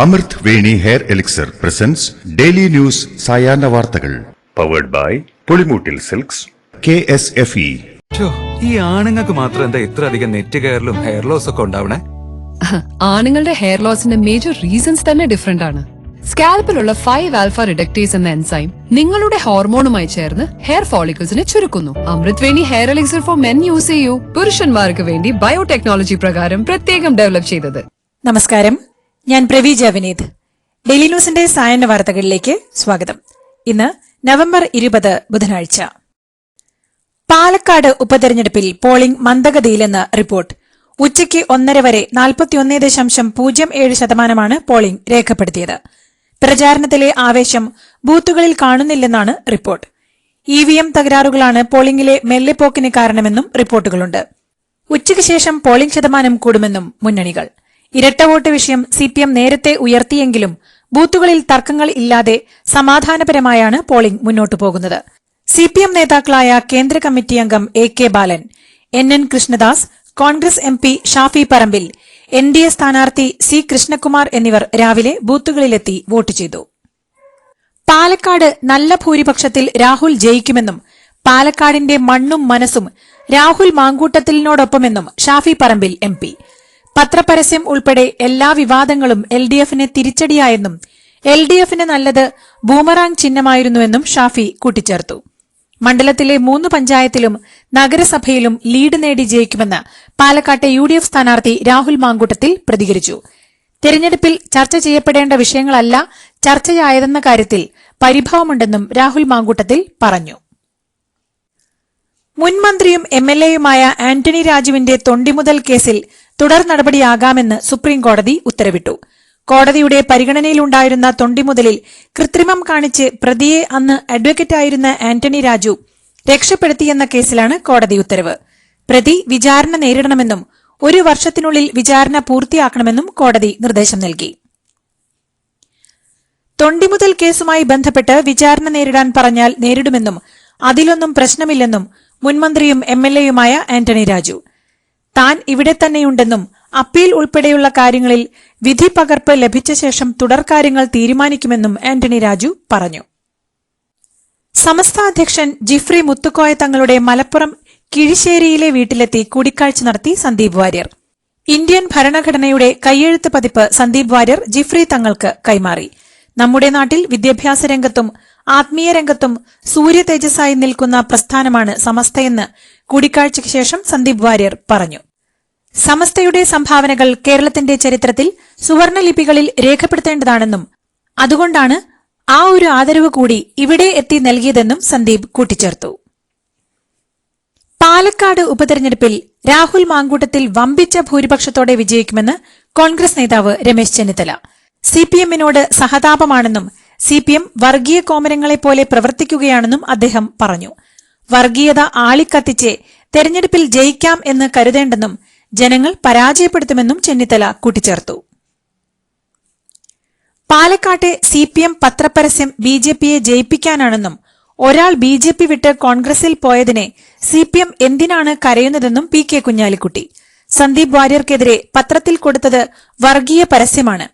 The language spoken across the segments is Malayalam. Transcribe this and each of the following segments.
അമൃത് Veni hair elixir presents daily news സായാഹ്ന വാർത്തകൾ powered by Pulimoottil silks KSFE. ഈ ആണുങ്ങൾക്ക് മാത്രം എന്താ ഇത്ര അധികം നെറ്റ് കെയറിലും ഹെയർ ലോസ് ഒക്കെ ഉണ്ടാവണേ? ആണുങ്ങളുടെ ഹെയർ ലോസിന്റെ മേജർ റീസൺസ് തന്നെ ഡിഫറെന്റ് ആണ്. സ്കാൽപ്പിലുള്ള 5-alpha റിഡക്ടേസ് എന്ന എൻസൈം നിങ്ങളുടെ ഹോർമോണുമായി ചേർന്ന് ഹെയർ ഫോളിക്കിൾസിനെ ചുരുക്കുന്നു. Amrut Veni hair elixir for men use ചെയ്യൂ. പുരുഷന്മാർക്ക് വേണ്ടി ബയോടെക്നോളജി പ്രകാരം പ്രത്യേകം ഡെവലപ്പ് ചെയ്തത്. നമസ്കാരം, ഞാൻ പ്രവീജ വിനീത്. ഡെയിലി ന്യൂസിന്റെ സായാഹ്ന വാർത്തകളിലേക്ക് സ്വാഗതം. ഇന്ന് നവംബർ 20 ബുധനാഴ്ച. പാലക്കാട് ഉപതെരഞ്ഞെടുപ്പിൽ പോളിംഗ് മന്ദഗതിയിലെന്ന് റിപ്പോർട്ട്. ഉച്ചയ്ക്ക് 1:30 വരെ 41.07% പോളിംഗ് രേഖപ്പെടുത്തിയത്. പ്രചാരണത്തിലെ ആവേശം ബൂത്തുകളിൽ കാണുന്നില്ലെന്നാണ് റിപ്പോർട്ട്. EVM തകരാറുകളാണ് പോളിംഗിലെ മെല്ലെപ്പോക്കിന് കാരണമെന്നും റിപ്പോർട്ടുകളുണ്ട്. ഉച്ചയ്ക്ക് ശേഷം പോളിംഗ് ശതമാനം കൂടുമെന്നും മുന്നണികൾ. ഇരട്ട വോട്ട് വിഷയം CPM നേരത്തെ ഉയർത്തിയെങ്കിലും ബൂത്തുകളിൽ തർക്കങ്ങൾ ഇല്ലാതെ സമാധാനപരമായാണ് പോളിംഗ് മുന്നോട്ടു പോകുന്നത്. CPM നേതാക്കളായ കേന്ദ്ര കമ്മിറ്റി അംഗം AK ബാലൻ, NN Krishnadas, Congress MP Shafi Parambil, NDA സ്ഥാനാർത്ഥി C കൃഷ്ണകുമാർ എന്നിവർ രാവിലെ ബൂത്തുകളിലെത്തി വോട്ട് ചെയ്തു. പാലക്കാട് നല്ല ഭൂരിപക്ഷത്തിൽ രാഹുൽ ജയിക്കുമെന്നും പാലക്കാടിന്റെ മണ്ണും മനസ്സും രാഹുൽ മാങ്കൂട്ടത്തിലിനോടൊപ്പമെന്നും ഷാഫി പറമ്പിൽ MP. പത്രപരസ്യം ഉൾപ്പെടെ എല്ലാ വിവാദങ്ങളും LDFന് തിരിച്ചടിയായെന്നും LDFന് നല്ലത് ബൂമറാങ് ചിഹ്നമായിരുന്നുവെന്നും ഷാഫി കൂട്ടിച്ചേർത്തു. മണ്ഡലത്തിലെ 3 പഞ്ചായത്തിലും നഗരസഭയിലും ലീഡ് നേടി ജയിക്കുമെന്ന് പാലക്കാട്ടെ UDF സ്ഥാനാർത്ഥി രാഹുൽ മാങ്കൂട്ടത്തിൽ പ്രതികരിച്ചു. തെരഞ്ഞെടുപ്പിൽ ചർച്ച ചെയ്യപ്പെടേണ്ട വിഷയങ്ങളല്ല ചർച്ചയായതെന്ന കാര്യത്തിൽ പരിഭവമുണ്ടെന്നും രാഹുൽ മാങ്കൂട്ടത്തിൽ പറഞ്ഞു. മുൻമന്ത്രിയും MLAയുമായ ആന്റണി രാജുവിന്റെ തൊണ്ടിമുതൽ കേസിൽ തുടർ നടപടിയാകാമെന്ന് സുപ്രീംകോടതി ഉത്തരവിട്ടു. കോടതിയുടെ പരിഗണനയിലുണ്ടായിരുന്ന തൊണ്ടിമുതലിൽ കൃത്രിമം കാണിച്ച് പ്രതിയെ അന്ന് അഡ്വക്കേറ്റായിരുന്ന ആന്റണി രാജു രക്ഷപ്പെടുത്തിയെന്ന കേസിലാണ് കോടതി ഉത്തരവ്. പ്രതി വിചാരണ നേരിടണമെന്നും 1 വർഷത്തിനുള്ളിൽ വിചാരണ പൂർത്തിയാക്കണമെന്നും കോടതി നിർദ്ദേശം നൽകി. തൊണ്ടിമുതൽ കേസുമായി ബന്ധപ്പെട്ട് വിചാരണ നേരിടാൻ പറഞ്ഞാൽ നേരിടുമെന്നും അതിലൊന്നും പ്രശ്നമില്ലെന്നും മുൻമന്ത്രിയും MLAയുമായ ആന്റണി രാജു. താൻ ഇവിടെ തന്നെയുണ്ടെന്നും അപ്പീൽ ഉൾപ്പെടെയുള്ള കാര്യങ്ങളിൽ വിധി പകർപ്പ് ലഭിച്ച ശേഷം തുടർകാര്യങ്ങൾ തീരുമാനിക്കുമെന്നും ആന്റണി രാജു പറഞ്ഞു. സമസ്ത അധ്യക്ഷൻ ജിഫ്രി മുത്തുക്കോയ തങ്ങളുടെ മലപ്പുറം കിഴിശ്ശേരിയിലെ വീട്ടിലെത്തി കൂടിക്കാഴ്ച നടത്തി സന്ദീപ് വാര്യർ. ഇന്ത്യൻ ഭരണഘടനയുടെ കയ്യെഴുത്ത് പതിപ്പ് സന്ദീപ് വാര്യർ ജിഫ്രി തങ്ങൾക്ക് കൈമാറി. നമ്മുടെ നാട്ടിൽ വിദ്യാഭ്യാസ രംഗത്തും ആത്മീയ രംഗത്തും സൂര്യ തേജസ്സായി നിൽക്കുന്ന പ്രസ്ഥാനമാണ് സമസ്തയെന്ന് കൂടിക്കാഴ്ചയ്ക്ക് ശേഷം സന്ദീപ് വാര്യർ പറഞ്ഞു. സമസ്തയുടെ സംഭാവനകൾ കേരളത്തിന്റെ ചരിത്രത്തിൽ സുവർണലിപികളിൽ രേഖപ്പെടുത്തേണ്ടതാണെന്നും അതുകൊണ്ടാണ് ആ ഒരു ആദരവ് കൂടി ഇവിടെ എത്തി നൽകിയതെന്നും സന്ദീപ് കൂട്ടിച്ചേർത്തു. പാലക്കാട് ഉപതെരഞ്ഞെടുപ്പിൽ രാഹുൽ മാങ്കൂട്ടത്തിൽ വമ്പിച്ച ഭൂരിപക്ഷത്തോടെ വിജയിക്കുമെന്ന് കോൺഗ്രസ് നേതാവ് രമേശ് ചെന്നിത്തല. CPMനോട് സഹതാപമാണെന്നും CPM വർഗീയ കോമരങ്ങളെപ്പോലെ പ്രവർത്തിക്കുകയാണെന്നും അദ്ദേഹം പറഞ്ഞു. വർഗീയത ആളിക്കത്തിച്ച് തെരഞ്ഞെടുപ്പിൽ ജയിക്കാം എന്ന് കരുതേണ്ടെന്നും ജനങ്ങൾ പരാജയപ്പെടുത്തുമെന്നും ചെന്നിത്തല കൂട്ടിച്ചേർത്തു. പാലക്കാട്ടെ CPM പത്രപരസ്യം BJPയെ ജയിപ്പിക്കാനാണെന്നും ഒരാൾ BJP വിട്ട് കോൺഗ്രസിൽ പോയതിനെ CPM എന്തിനാണ് കരയുന്നതെന്നും PK കുഞ്ഞാലിക്കുട്ടി. സന്ദീപ് വാര്യർക്കെതിരെ പത്രത്തിൽ കൊടുത്തത് വർഗീയ പരസ്യമാണ്.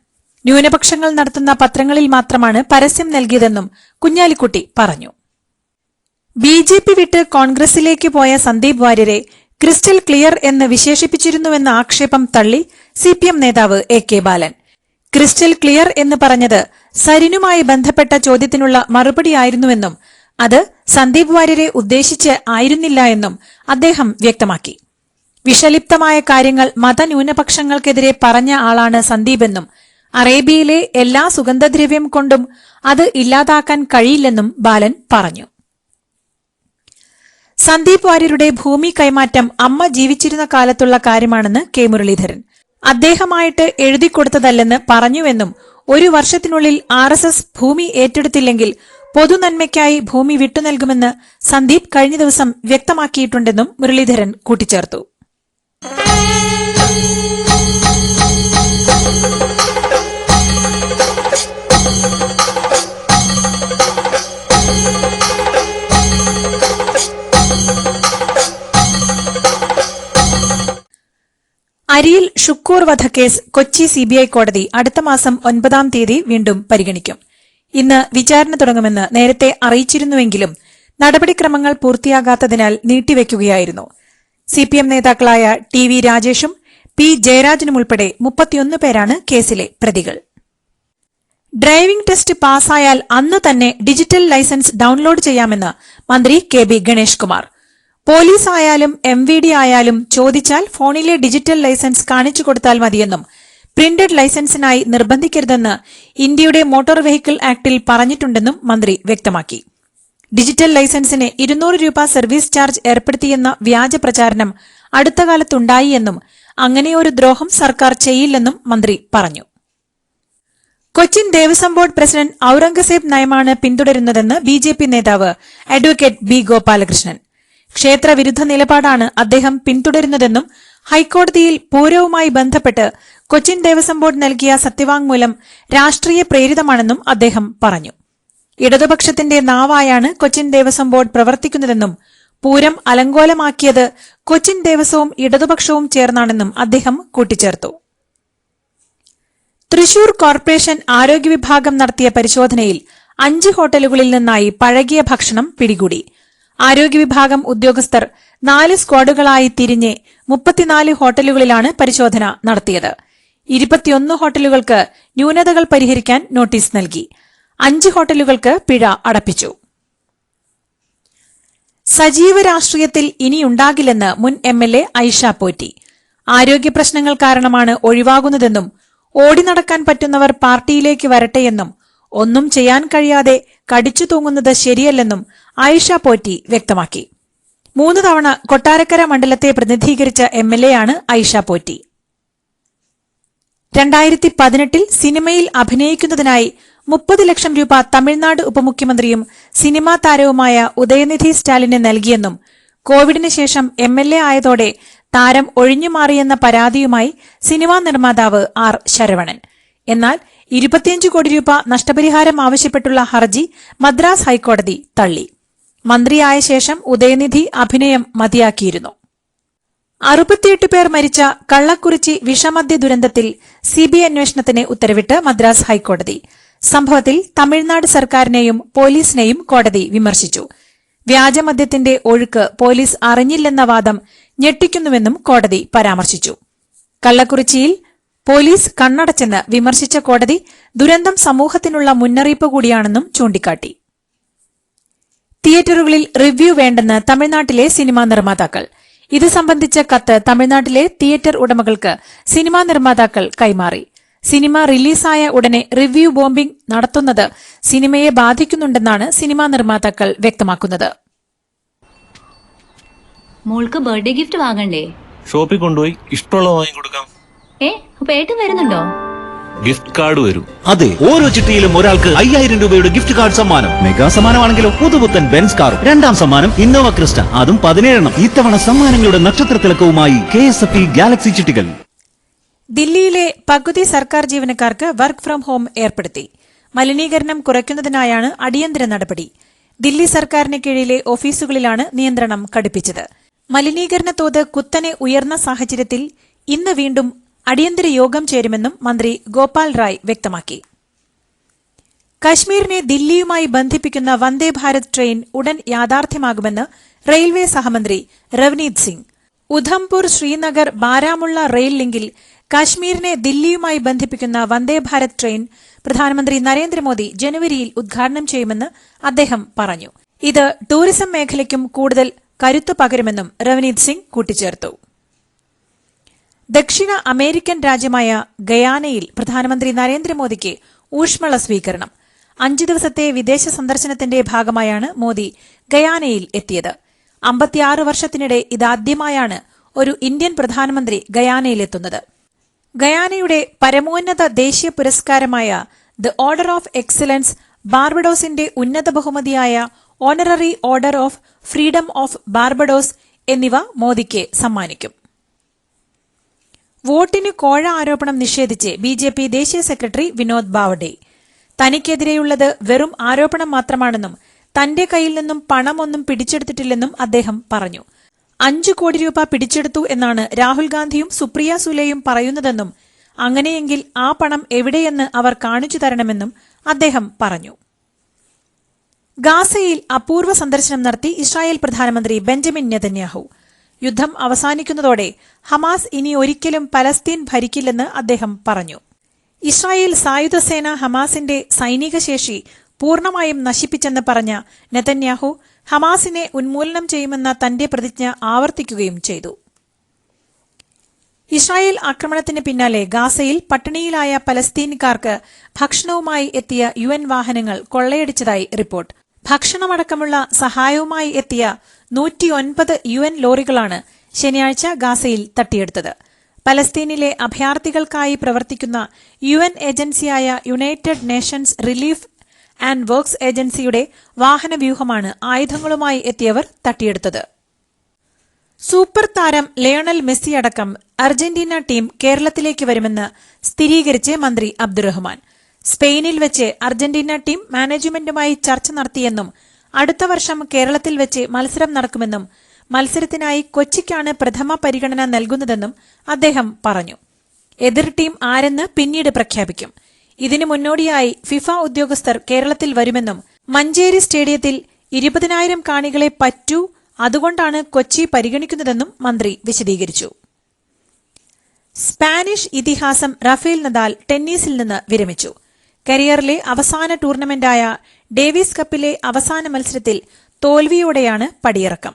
ന്യൂനപക്ഷങ്ങൾ നടത്തുന്ന പത്രങ്ങളിൽ മാത്രമാണ് പരസ്യം നൽകിയതെന്നും കുഞ്ഞാലിക്കുട്ടി പറഞ്ഞു. BJP വിട്ട് കോൺഗ്രസിലേക്ക് പോയ സന്ദീപ് വാര്യരെ ക്രിസ്റ്റൽ ക്ലിയർ എന്ന് വിശേഷിപ്പിച്ചിരുന്നുവെന്ന ആക്ഷേപം തള്ളി CPM നേതാവ് AK ബാലൻ. ക്രിസ്റ്റൽ ക്ലിയർ എന്ന് പറഞ്ഞത് സരിനുമായി ബന്ധപ്പെട്ട ചോദ്യത്തിനുള്ള മറുപടിയായിരുന്നുവെന്നും അത് സന്ദീപ് വാര്യരെ ഉദ്ദേശിച്ച് ആയിരുന്നില്ല എന്നും അദ്ദേഹം വ്യക്തമാക്കി. വിഷലിപ്തമായ കാര്യങ്ങൾ മതന്യൂനപക്ഷങ്ങൾക്കെതിരെ പറഞ്ഞ ആളാണ് സന്ദീപെന്നും അറേബ്യയിലെ എല്ലാ സുഗന്ധദ്രവ്യം കൊണ്ടും അത് ഇല്ലാതാക്കാൻ കഴിയില്ലെന്നും ബാലൻ പറഞ്ഞു. സന്ദീപ് വാര്യരുടെ ഭൂമി കൈമാറ്റം അമ്മ ജീവിച്ചിരുന്ന കാലത്തുള്ള കാര്യമാണെന്ന് K മുരളീധരൻ. അദ്ദേഹമായിട്ട് എഴുതിക്കൊടുത്തതല്ലെന്ന് പറഞ്ഞുവെന്നും 1 വർഷത്തിനുള്ളിൽ RSS ഭൂമി ഏറ്റെടുത്തില്ലെങ്കിൽ പൊതുനന്മയ്ക്കായി ഭൂമി വിട്ടുനൽകുമെന്ന് സന്ദീപ് കഴിഞ്ഞ ദിവസം വ്യക്തമാക്കിയിട്ടുണ്ടെന്നും മുരളീധരൻ കൂട്ടിച്ചേർത്തു. അരിയിൽ ഷുക്കൂർ വധക്കേസ് കൊച്ചി സിബിഐ കോടതി അടുത്ത മാസം 9-ാം തീയതി വീണ്ടും പരിഗണിക്കും. ഇന്ന് വിചാരണ തുടങ്ങുമെന്ന് നേരത്തെ അറിയിച്ചിരുന്നുവെങ്കിലും നടപടിക്രമങ്ങൾ പൂർത്തിയാകാത്തതിനാൽ നീട്ടിവെക്കുകയായിരുന്നു. സിപിഎം നേതാക്കളായ ടി വി രാജേഷും പി ജയരാജനുമുൾപ്പെടെ 31 പേരാണ് കേസിലെ പ്രതികൾ. ഡ്രൈവിംഗ് ടെസ്റ്റ് പാസ്സായാൽ അന്ന് തന്നെ ഡിജിറ്റൽ ലൈസൻസ് ഡൌൺലോഡ് ചെയ്യാമെന്ന് മന്ത്രി K B Ganesh Kumar. Police ആയാലും MVD ആയാലും ചോദിച്ചാൽ ഫോണിലെ ഡിജിറ്റൽ ലൈസൻസ് കാണിച്ചു കൊടുത്താൽ മതിയെന്നും പ്രിന്റഡ് ലൈസൻസിനായി നിർബന്ധിക്കരുതെന്ന് ഇന്ത്യയുടെ മോട്ടോർ വെഹിക്കിൾ ആക്ടിൽ പറഞ്ഞിട്ടുണ്ടെന്നും മന്ത്രി വ്യക്തമാക്കി. ഡിജിറ്റൽ ലൈസൻസിന് 200 രൂപ സർവീസ് ചാർജ് ഏർപ്പെടുത്തിയെന്ന വ്യാജ പ്രചാരണം അടുത്തകാലത്തുണ്ടായി എന്നും അങ്ങനെയൊരു ദ്രോഹം സർക്കാർ ചെയ്യില്ലെന്നും മന്ത്രി പറഞ്ഞു. കൊച്ചിൻ ദേവസ്വം ബോർഡ് പ്രസിഡന്റ് ഔറംഗസേബ് നയമാണ് പിന്തുടരുന്നതെന്ന് BJP നേതാവ് അഡ്വക്കേറ്റ് ബി ഗോപാലകൃഷ്ണൻ. ക്ഷേത്രവിരുദ്ധ നിലപാടാണ് അദ്ദേഹം പിന്തുടരുന്നതെന്നും ഹൈക്കോടതിയിൽ പൂരവുമായി ബന്ധപ്പെട്ട് കൊച്ചിൻ ദേവസ്വം ബോർഡ് നൽകിയ സത്യവാങ്മൂലം രാഷ്ട്രീയ പ്രേരിതമാണെന്നും അദ്ദേഹം പറഞ്ഞു. ഇടതുപക്ഷത്തിന്റെ നാവായാണ് കൊച്ചിൻ ദേവസ്വം ബോർഡ് പ്രവർത്തിക്കുന്നതെന്നും പൂരം അലങ്കോലമാക്കിയത് കൊച്ചിൻ ദേവസ്വവും ഇടതുപക്ഷവും ചേർന്നാണെന്നും അദ്ദേഹം കൂട്ടിച്ചേർത്തു. തൃശൂർ കോർപ്പറേഷൻ ആരോഗ്യവിഭാഗം നടത്തിയ പരിശോധനയിൽ 5 ഹോട്ടലുകളിൽ നിന്നായി പഴകിയ ഭക്ഷണം പിടികൂടി. ആരോഗ്യവിഭാഗം ഉദ്യോഗസ്ഥർ 4 സ്ക്വാഡുകളായി തിരിഞ്ഞ് 34 ഹോട്ടലുകളിലാണ് പരിശോധന നടത്തിയത്. 21 ഹോട്ടലുകൾക്ക് ന്യൂനതകൾ പരിഹരിക്കാൻ നോട്ടീസ് നൽകി. 5 ഹോട്ടലുകൾക്ക് പിഴ അടപ്പിച്ചു. സജീവ രാഷ്ട്രീയത്തിൽ ഇനിയുണ്ടാകില്ലെന്ന് മുൻ MLA ഐഷ പോറ്റി. ആരോഗ്യ പ്രശ്നങ്ങൾ കാരണമാണ് ഒഴിവാകുന്നതെന്നും ഓടി നടക്കാൻ പറ്റുന്നവർ പാർട്ടിയിലേക്ക് വരട്ടെയെന്നും ഒന്നും ചെയ്യാൻ കഴിയാതെ കടിച്ചു തൂങ്ങുന്നത് ശരിയല്ലെന്നും ഐഷ പോറ്റി വ്യക്തമാക്കി. 3 തവണ കൊട്ടാരക്കര മണ്ഡലത്തെ പ്രതിനിധീകരിച്ച MLA ആണ് ഐഷ പോറ്റി. 2018-ൽ സിനിമയിൽ അഭിനയിക്കുന്നതിനായി 30 ലക്ഷം രൂപ തമിഴ്നാട് ഉപമുഖ്യമന്ത്രിയും സിനിമാ താരവുമായ ഉദയനിധി സ്റ്റാലിന് നൽകിയെന്നും കോവിഡിന് ശേഷം MLA ആയതോടെ താരം ഒഴിഞ്ഞുമാറിയെന്ന പരാതിയുമായി സിനിമാ നിർമ്മാതാവ് ആർ ശരവണൻ. എന്നാൽ 25 കോടി രൂപ നഷ്ടപരിഹാരം ആവശ്യപ്പെട്ടുള്ള ഹർജി മദ്രാസ് ഹൈക്കോടതി തള്ളി. മന്ത്രിയായ ശേഷം ഉദയനിധി അഭിനയം മതിയാക്കിയിരുന്നു. 68 പേർ മരിച്ച കള്ളക്കുറിച്ചി വിഷമദ്യ ദുരന്തത്തിൽ CBI അന്വേഷണത്തിന് ഉത്തരവിട്ട് മദ്രാസ് ഹൈക്കോടതി. സംഭവത്തിൽ തമിഴ്നാട് സർക്കാരിനെയും പോലീസിനെയും കോടതി വിമർശിച്ചു. വ്യാജമദ്യത്തിന്റെ ഒഴുക്ക് പോലീസ് അറിഞ്ഞില്ലെന്ന വാദം ഞെട്ടിക്കുന്നുവെന്നും കോടതി പരാമർശിച്ചു. കള്ളക്കുറിച്ചിയിൽ പോലീസ് കണ്ണടച്ചെന്ന് വിമർശിച്ച കോടതി ദുരന്തം സമൂഹത്തിനുള്ള മുന്നറിയിപ്പ് കൂടിയാണെന്നും ചൂണ്ടിക്കാട്ടി. തിയേറ്ററുകളിൽ റിവ്യൂ വേണ്ടെന്ന് തമിഴ്നാട്ടിലെ സിനിമാ നിർമ്മാതാക്കൾ. ഇത് സംബന്ധിച്ച കത്ത് തമിഴ്നാട്ടിലെ തിയേറ്റർ ഉടമകൾക്ക് സിനിമാ നിർമ്മാതാക്കൾ കൈമാറി. സിനിമ റിലീസായ ഉടനെ റിവ്യൂ ബോംബിംഗ് നടത്തുന്നത് സിനിമയെ ബാധിക്കുന്നുണ്ടെന്നാണ് സിനിമാ നിർമ്മാതാക്കൾ വ്യക്തമാക്കുന്നത്. മോൾക്ക് ബർത്ത്ഡേ ഗിഫ്റ്റ് വാങ്ങണ്ടേ? ഷോപ്പിൽ കൊണ്ടുപോയി ഇഷ്ടമുള്ളത് വാങ്ങി കൊടുക്കാം. അപ്പൊ ഏട്ടൻ വരുന്നുണ്ടോ? ഗിഫ്റ്റ് കാർഡ് വരും. അതെ, ഓരോ ചിട്ടിയിലും ഒരാൾക്ക് 5000 രൂപയുടെ ഗിഫ്റ്റ് കാർഡ് സമ്മാനം. മെഗാ സമ്മാനമാണെങ്കിലോ പുതുപുത്തൻ ബെൻസ് കാറും. 2ാം സമ്മാനം ഇന്നോവ ക്രിസ്റ്റ, അതും 17 ഇത്തവണ സമ്മാനങ്ങളുടെ നക്ഷത്രത്തിലക്കവുമായി KSFE ഗാലക്സി ചിട്ടികൾ. ദില്ലിയിലെ പകുതി സർക്കാർ ജീവനക്കാർക്ക് വർക്ക് ഫ്രം ഹോം ഏർപ്പെടുത്തി. മലിനീകരണം കുറയ്ക്കുന്നതിനായാണ് അടിയന്തര നടപടി. ദില്ലി സർക്കാരിന് കീഴിലെ ഓഫീസുകളിലാണ് നിയന്ത്രണം കടുപ്പിച്ചത്. മലിനീകരണ തോത് കുത്തനെ ഉയർന്ന സാഹചര്യത്തിൽ ഇന്ന് വീണ്ടും അടിയന്തര യോഗം ചേരുമെന്നും മന്ത്രി ഗോപാൽ റായ് വ്യക്തമാക്കി. കശ്മീരിനെ ദില്ലിയുമായി ബന്ധിപ്പിക്കുന്ന വന്ദേ ഭാരത് ട്രെയിൻ ഉടൻ യാഥാർത്ഥ്യമാകുമെന്ന് റെയിൽവേ സഹമന്ത്രി രവ്നീത് സിംഗ്. ഉധംപൂർ ശ്രീനഗർ ബാരാമുള്ള റെയിൽ ലിങ്കിൽ കശ്മീരിനെ ദില്ലിയുമായി ബന്ധിപ്പിക്കുന്ന വന്ദേ ഭാരത് ട്രെയിൻ പ്രധാനമന്ത്രി നരേന്ദ്രമോദി ജനുവരിയിൽ ഉദ്ഘാടനം ചെയ്യുമെന്ന് അദ്ദേഹം പറഞ്ഞു. ഇത് ടൂറിസം മേഖലയ്ക്കും കൂടുതൽ കരുത്തു പകരുമെന്നും രവ്നീത് സിംഗ് കൂട്ടിച്ചേർത്തു. ദക്ഷിണ അമേരിക്കൻ രാജ്യമായ ഗയാനയിൽ പ്രധാനമന്ത്രി നരേന്ദ്രമോദിക്ക് ഊഷ്മള സ്വീകരണം. 5 ദിവസത്തെ വിദേശ സന്ദർശനത്തിന്റെ ഭാഗമായാണ് മോദി ഗയാനയിൽ എത്തിയത്. 56 വർഷത്തിനിടെ ഇതാദ്യമായാണ് ഒരു ഇന്ത്യൻ പ്രധാനമന്ത്രി ഗയാനയിലെത്തുന്നത്. ഗയാനയുടെ പരമോന്നത ദേശീയ പുരസ്കാരമായ ദ ഓർഡർ ഓഫ് എക്സലൻസ്, ബാർബഡോസിന്റെ ഉന്നത ബഹുമതിയായ honorary order of freedom of Barbados എന്നിവ മോദിക്ക് സമ്മാനിക്കും. വോട്ടിന് കോഴ ആരോപണം നിഷേധിച്ച് BJP ദേശീയ സെക്രട്ടറി വിനോദ് ബാവഡെ. തനിക്കെതിരെയുള്ളത് വെറും ആരോപണം മാത്രമാണെന്നും തന്റെ കയ്യിൽ നിന്നും പണമൊന്നും പിടിച്ചെടുത്തിട്ടില്ലെന്നും അദ്ദേഹം പറഞ്ഞു. 5 കോടി രൂപ പിടിച്ചെടുത്തു എന്നാണ് രാഹുൽ ഗാന്ധിയും സുപ്രിയ സുലെയും പറയുന്നതെന്നും അങ്ങനെയെങ്കിൽ ആ പണം എവിടെയെന്ന് അവർ കാണിച്ചു തരണമെന്നും അദ്ദേഹം പറഞ്ഞു. ഗാസയിൽ അപൂർവ സന്ദർശനം നടത്തി ഇസ്രായേൽ പ്രധാനമന്ത്രി ബെഞ്ചമിൻ നെതന്യാഹു. യുദ്ധം അവസാനിക്കുന്നതോടെ ഹമാസ് ഇനി ഒരിക്കലും പലസ്തീൻ ഭരിക്കില്ലെന്ന് അദ്ദേഹം പറഞ്ഞു. ഇസ്രായേൽ സായുധ സേന ഹമാസിന്റെ സൈനിക ശേഷി പൂർണ്ണമായും നശിപ്പിച്ചെന്ന് പറഞ്ഞ നെതന്യാഹു ഹമാസിനെ ഉന്മൂലനം ചെയ്യുമെന്ന തന്റെ പ്രതിജ്ഞ ആവർത്തിക്കുകയും ചെയ്തു. ഇസ്രായേൽ ആക്രമണത്തിന് പിന്നാലെ ഗാസയിൽ പട്ടിണിയിലായ പലസ്തീനിക്കാർക്ക് ഭക്ഷണവുമായി എത്തിയ UN വാഹനങ്ങൾ കൊള്ളയടിച്ചതായി റിപ്പോർട്ട്. ഭക്ഷണമടക്കമുള്ള സഹായവുമായി എത്തിയ 109 UN ലോറികളാണ് ശനിയാഴ്ച ഗാസയിൽ തട്ടിയെടുത്തത്. പലസ്തീനിലെ അഭയാർത്ഥികൾക്കായി പ്രവർത്തിക്കുന്ന UN ഏജൻസിയായ United Nations relief and works ഏജൻസിയുടെ വാഹനവ്യൂഹമാണ് ആയുധങ്ങളുമായി എത്തിയവർ തട്ടിയെടുത്തത്. സൂപ്പർ താരം ലയണൽ മെസ്സി അടക്കം അർജന്റീന ടീം കേരളത്തിലേക്ക് വരുമെന്ന് സ്ഥിരീകരിച്ച് മന്ത്രി അബ്ദുറഹ്മാൻ. സ്പെയിനിൽ വെച്ച് അർജന്റീന ടീം മാനേജ്മെന്റുമായി ചർച്ച നടത്തിയെന്നും അടുത്ത വർഷം കേരളത്തിൽ വെച്ച് മത്സരം നടക്കുമെന്നും മത്സരത്തിനായി കൊച്ചിക്കാണ് പ്രഥമ പരിഗണന നൽകുന്നതെന്നും അദ്ദേഹം പറഞ്ഞു. എതിർ ടീം ആരെന്ന് പിന്നീട് പ്രഖ്യാപിക്കും. ഇതിനു മുന്നോടിയായി ഫിഫ ഉദ്യോഗസ്ഥർ കേരളത്തിൽ വരുമെന്നും മഞ്ചേരി സ്റ്റേഡിയത്തിൽ 20,000 കാണികളെ പറ്റൂ, അതുകൊണ്ടാണ് കൊച്ചി പരിഗണിക്കുന്നതെന്നും മന്ത്രി വിശദീകരിച്ചു. സ്പാനിഷ് ഇതിഹാസം റഫേൽ നദാൽ ടെന്നീസിൽ നിന്ന് വിരമിച്ചു. കരിയറിലെ അവസാന ടൂർണമെന്റായ ഡേവിസ് കപ്പിലെ അവസാന മത്സരത്തിൽ തോൽവിയോടെയാണ് പടിയിറക്കം.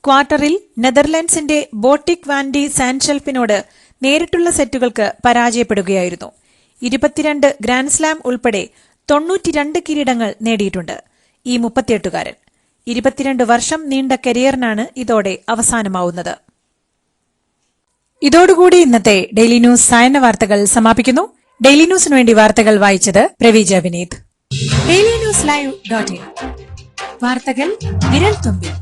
ക്വാർട്ടറിൽ നെതർലൻഡ്സിന്റെ ബോട്ടിക് വാൻഡി സാൻഷെൽഫിനോട് നേരിട്ടുള്ള സെറ്റുകൾക്ക് പരാജയപ്പെടുകയായിരുന്നു. 22 ഗ്രാൻഡ്സ്ലാം ഉൾപ്പെടെ 92 കിരീടങ്ങൾ നേടിയിട്ടുണ്ട് ഈ 38കാരൻ. 22 വർഷം നീണ്ട കരിയറിനാണ് ഇതോടെ അവസാനമാവുന്നത്. ഇതോടുകൂടി ഇന്നത്തെ ഡെയിലി ന്യൂസ് സായന്ന വാർത്തകൾ സമാപിക്കുന്നു. ഡെയിലി ന്യൂസിനു വേണ്ടി വാർത്തകൾ വായിച്ചത് Praveeja Vineeth. Daily news live .in വാർത്തകൾ വിരൽ തുമ്പിൽ.